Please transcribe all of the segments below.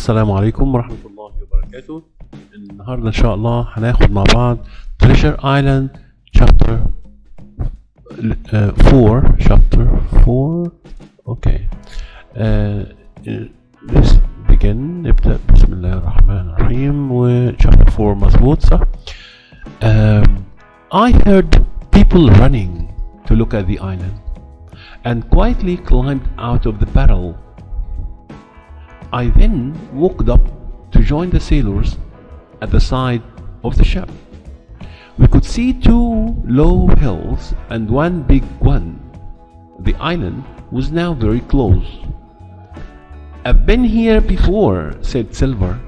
السلام عليكم ورحمة الله وبركاته. النهاردة إن شاء الله هناخد مع بعض Treasure Island Chapter 4 Chapter 4 Okay. Let's begin. نبدأ بسم الله الرحمن الرحيم. و Chapter 4 مظبوط صح؟ I heard people running to look at the island and quietly climbed out of the barrel. I then walked up to join the sailors at the side of the ship. We could see two low hills and one big one. The island was now very close. I've been here before, said Silver.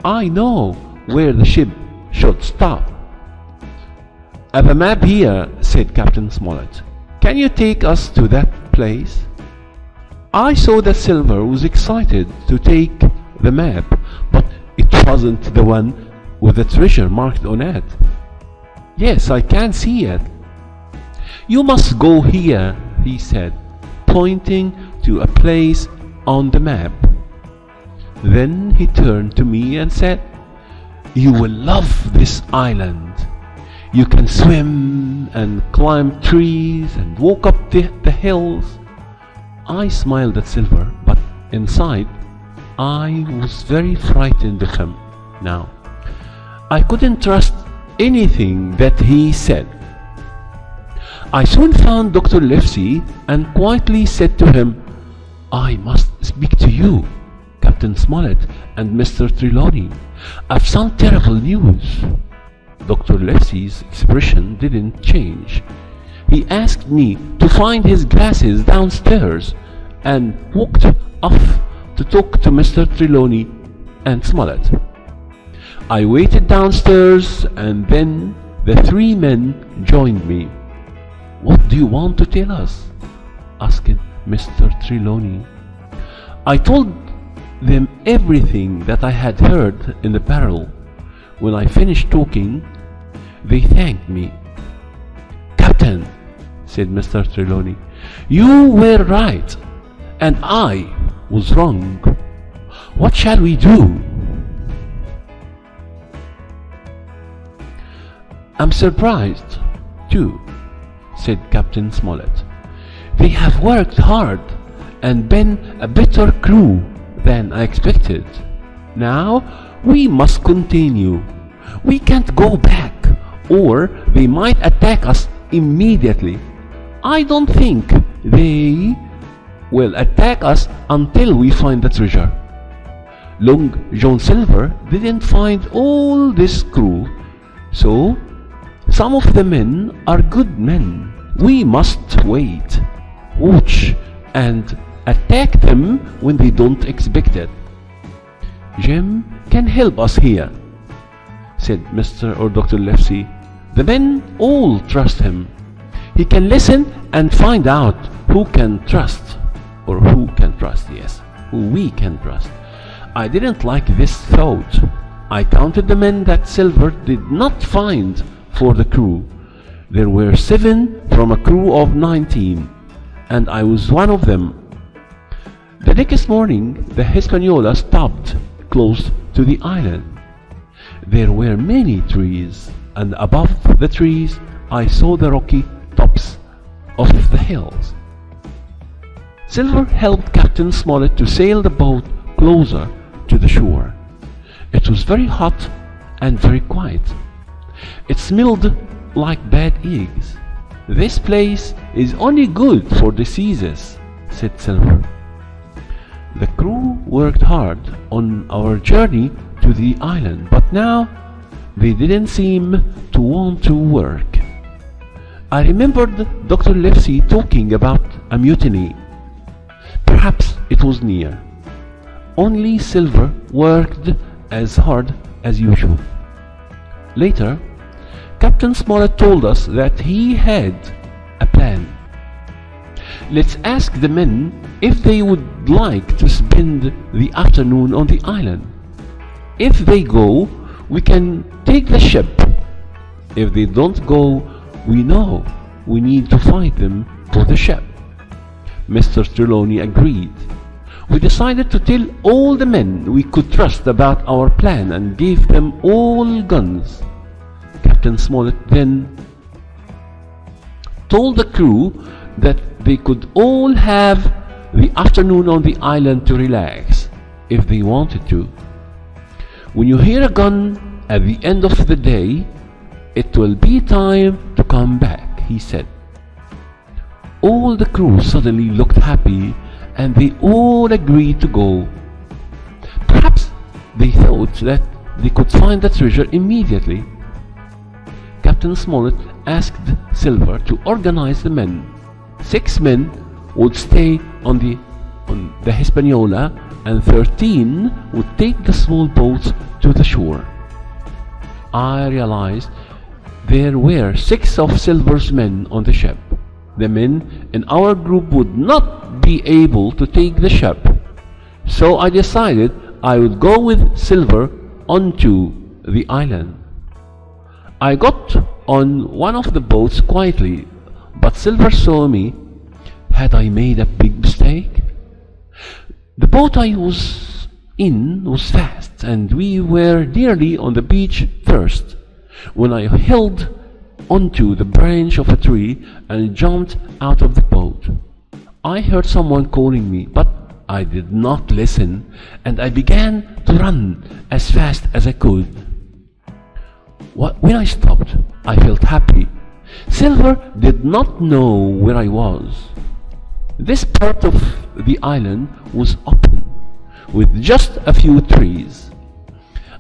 I know where the ship should stop. I have a map here, said Captain Smollett. Can you take us to that place? I saw that Silver was excited to take the map, but it wasn't the one with the treasure marked on it. Yes, I can see it. You must go here, he said, pointing to a place on the map. Then he turned to me and said, You will love this island. You can swim and climb trees and walk up the hills. I smiled at Silver, but inside I was very frightened of him now. I couldn't trust anything that he said. I soon found Dr. Livesey and quietly said to him, I must speak to you, Captain Smollett and Mr. Trelawney. I've some terrible news. Dr. Livesey's expression didn't change. He asked me to find his glasses downstairs and walked off to talk to Mr. Trelawney and Smollett. I waited downstairs and then the three men joined me. What do you want to tell us? Asked Mr. Trelawney. I told them everything that I had heard in the barrel. When I finished talking, they thanked me. Captain, said Mr. Trelawney, you were right and I was wrong. What shall we do? I'm surprised too, said Captain Smollett. They have worked hard and been a better crew than I expected. Now we must continue. We can't go back, or they might attack us immediately. I don't think they will attack us until we find the treasure. Long John Silver didn't find all this crew, so some of the men are good men. We must wait, watch, and attack them when they don't expect it. Jim can help us here, said Mr. or Dr. Livesey. The men all trust him. He can listen and find out who can trust, or who can trust, yes, who we can trust. I didn't like this thought. I counted the men that Silver did not find for the crew. There were 7 from a crew of 19, and I was one of them. The next morning, the Hispaniola stopped close to the island. There were many trees, and above the trees I saw the rocky tops of the hills. Silver helped Captain Smollett to sail the boat closer to the shore. It was very hot and very quiet. It smelled like bad eggs. This place is only good for diseases, said Silver. The crew worked hard on our journey to the island, but now they didn't seem to want to work. I remembered Dr. Livesey talking about a mutiny. Perhaps it was near. Only Silver worked as hard as usual. Later, Captain Smollett told us that he had a plan. Let's ask the men if they would like to spend the afternoon on the island. If they go, we can take the ship. If they don't go, we know we need to fight them for the ship. Mr. Trelawney agreed. We decided to tell all the men we could trust about our plan and gave them all guns. Captain Smollett then told the crew that they could all have the afternoon on the island to relax if they wanted to. When you hear a gun at the end of the day, it will be time to come back, he said. All the crew suddenly looked happy and they all agreed to go. Perhaps they thought that they could find the treasure immediately. Captain Smollett asked Silver to organize the men. 6 men would stay on the Hispaniola and 13 would take the small boats to the shore. I realized there were 6 of Silver's men on the ship. The men in our group would not be able to take the ship, so I decided I would go with Silver onto the island. I got on one of the boats quietly, but Silver saw me. Had I made a big mistake? The boat I was in was fast, and we were nearly on the beach first, when I held onto the branch of a tree and jumped out of the boat. I heard someone calling me, but I did not listen, and I began to run as fast as I could. When I stopped, I felt happy. Silver did not know where I was. This part of the island was open, with just a few trees.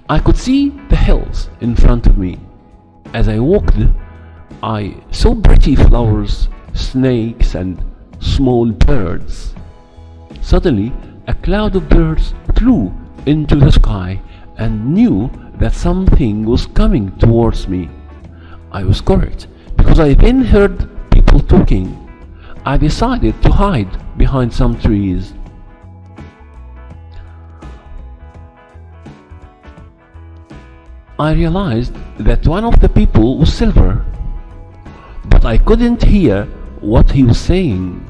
I could see the hills in front of me. As I walked, I saw pretty flowers, snakes, and small birds. Suddenly, a cloud of birds flew into the sky and knew that something was coming towards me. I was correct, because I then heard people talking. I decided to hide behind some trees. I realized that one of the people was Silver, but I couldn't hear what he was saying.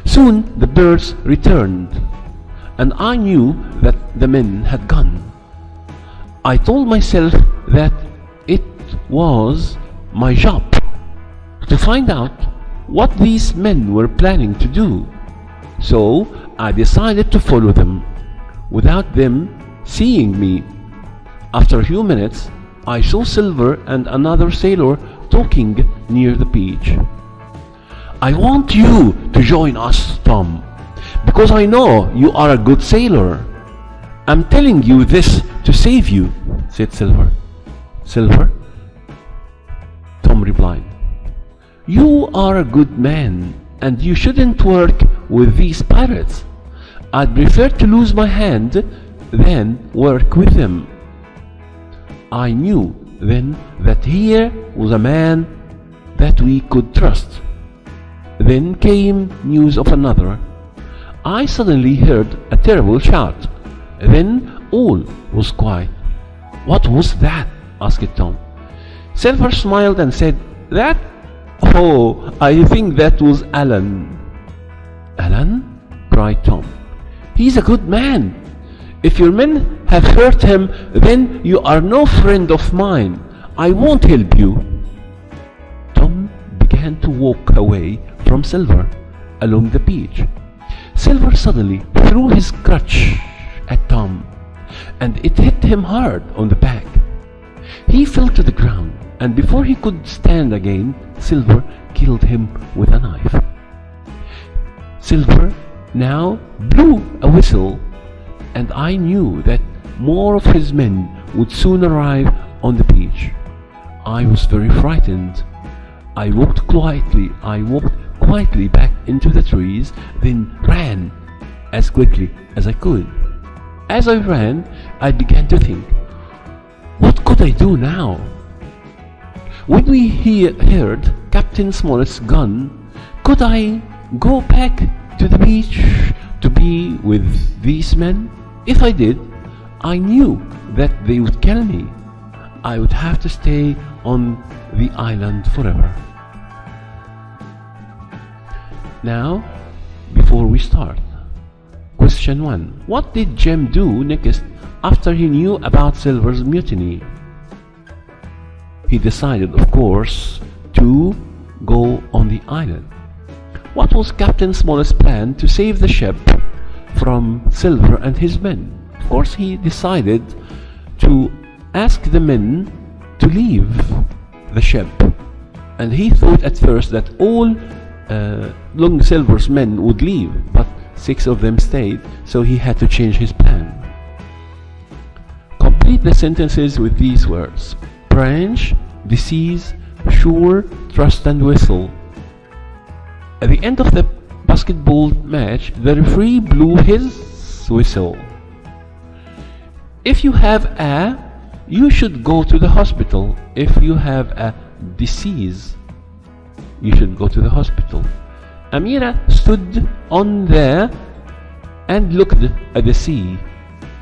Soon the birds returned, and I knew that the men had gone. I told myself that it was my job to find out what these men were planning to do, so I decided to follow them without them seeing me. After a few minutes, I saw Silver and another sailor talking near the beach. I want you to join us, Tom, because I know you are a good sailor. I'm telling you this to save you, said Silver. Silver? Tom replied, you are a good man, and you shouldn't work with these pirates. I'd prefer to lose my hand than work with them. I knew then that here was a man that we could trust. Then came news of another. I suddenly heard a terrible shout. Then all was quiet. What was that? asked Tom. Silver smiled and said, that? Oh, I think that was Alan. Alan? cried Tom. He's a good man. If your men have hurt him, then you are no friend of mine. I won't help you. Tom began to walk away from Silver along the beach. Silver suddenly threw his crutch at Tom, and it hit him hard on the back. He fell to the ground, and before he could stand again, Silver killed him with a knife. Silver now blew a whistle, and I knew that more of his men would soon arrive on the beach. I was very frightened. I walked quietly back into the trees, then ran as quickly as I could. As I ran, I began to think, what could I do now? When we heard Captain Smollett's gun, could I go back to the beach to be with these men? If I did, I knew that they would kill me. I would have to stay on the island forever. Now, before we start, Question 1. What did Jem do next after he knew about Silver's mutiny? He decided, of course, to go on the island. What was Captain Smollett's plan to save the ship from Silver and his men? Of course, he decided to ask the men to leave the ship. And he thought at first that all Long Silver's men would leave, but 6 of them stayed, so he had to change his plan. Complete the sentences with these words: branch, disease, sure, trust and whistle. At the end of the basketball match, the referee blew his whistle. If you have a, you should go to the hospital. If you have a disease, you should go to the hospital. Amira stood on the and looked at the sea.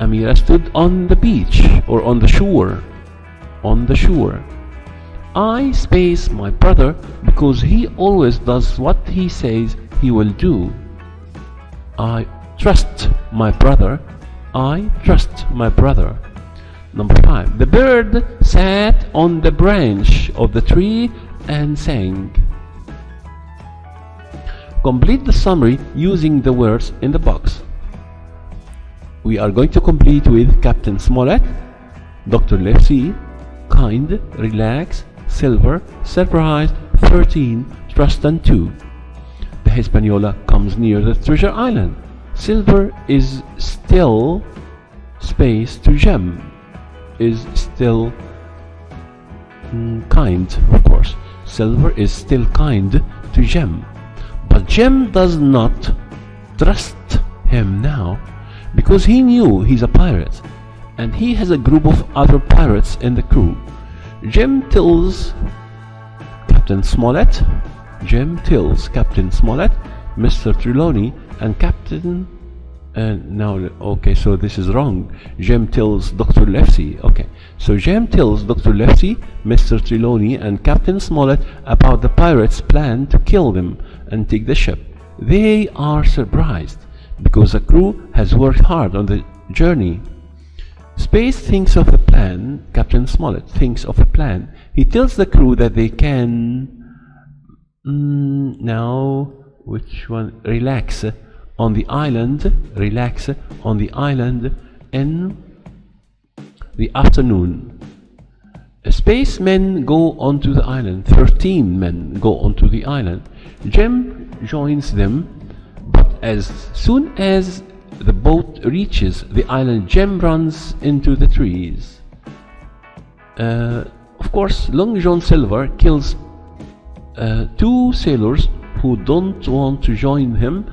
Amira stood on the beach or on the shore. On the shore. I space my brother because he always does what he says he will do. I trust my brother. I trust my brother. Number 5. The bird sat on the branch of the tree and sang. Complete the summary using the words in the box. We are going to complete with Captain Smollett, Dr. Livesey, kind, relax, Silver, surprised, 13, trust and 2. The Hispaniola comes near the treasure island. Silver is still space to Jem. Is still kind, of course. Silver is still kind to Jem. But Jem does not trust him now because he knew he's a pirate and he has a group of other pirates in the crew. Jem tells Captain Smollett, Mr. Trelawney, and Captain. Now, okay, so this is wrong. Jem tells Dr. Livesey. Okay, so Jem tells Dr. Livesey, Mr. Trelawney, and Captain Smollett about the pirates' plan to kill them and take the ship. They are surprised because the crew has worked hard on the journey. Space thinks of a plan. Captain Smollett thinks of a plan. He tells the crew that they can now, which one? Relax on the island in the afternoon. Spacemen go onto the island. 13 men go onto the island. Jem joins them, but as soon as the boat reaches the island, Jem runs into the trees. Of course, Long John Silver kills 2 sailors who don't want to join him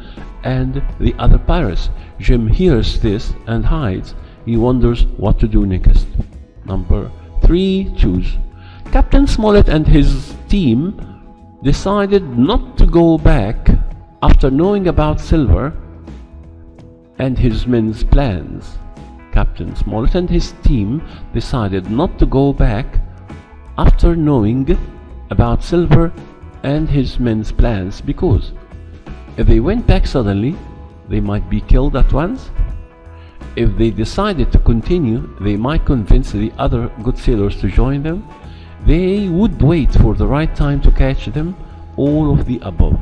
and the other pirates. Jem hears this and hides. He wonders what to do next. Number 3, choose. Captain Smollett and his team decided not to go back after knowing about Silver and his men's plans. Captain Smollett and his team decided not to go back after knowing about Silver and his men's plans because if they went back suddenly, they might be killed at once. If they decided to continue, they might convince the other good sailors to join them. They would wait for the right time to catch them. All of the above.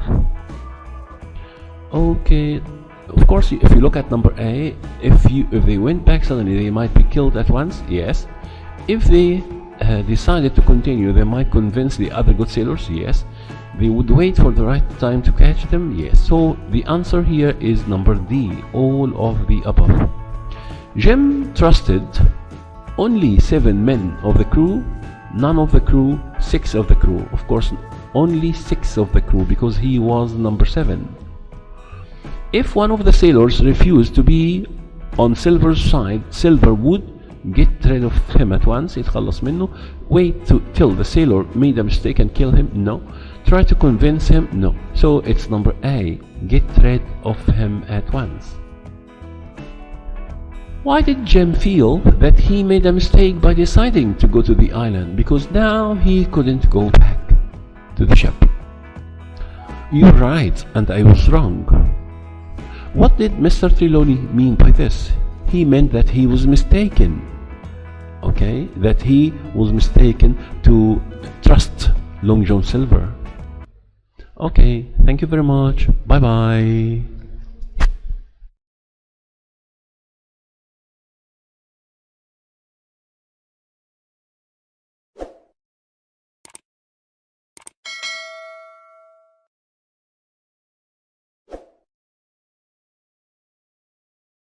Okay, of course, if you look at number A, if they went back suddenly, they might be killed at once. Yes. If they decided to continue, they might convince the other good sailors. Yes. They would wait for the right time to catch them. Yes. So the answer here is number D, all of the above. Jem trusted only 7 men of the crew, none of the crew, 6 of the crew. Of course, only 6 of the crew because he was number 7. If one of the sailors refused to be on Silver's side, Silver would get rid of him at once. يتخلص منه. Wait till the sailor made a mistake and kill him? No. Try to convince him? No. So it's number A. Get rid of him at once. Why did Jem feel that he made a mistake by deciding to go to the island? Because now he couldn't go back to the ship. You're right, and I was wrong. What did Mr. Trelawney mean by this? He meant that he was mistaken. Okay, that he was mistaken to trust Long John Silver. Okay, thank you very much. Bye bye.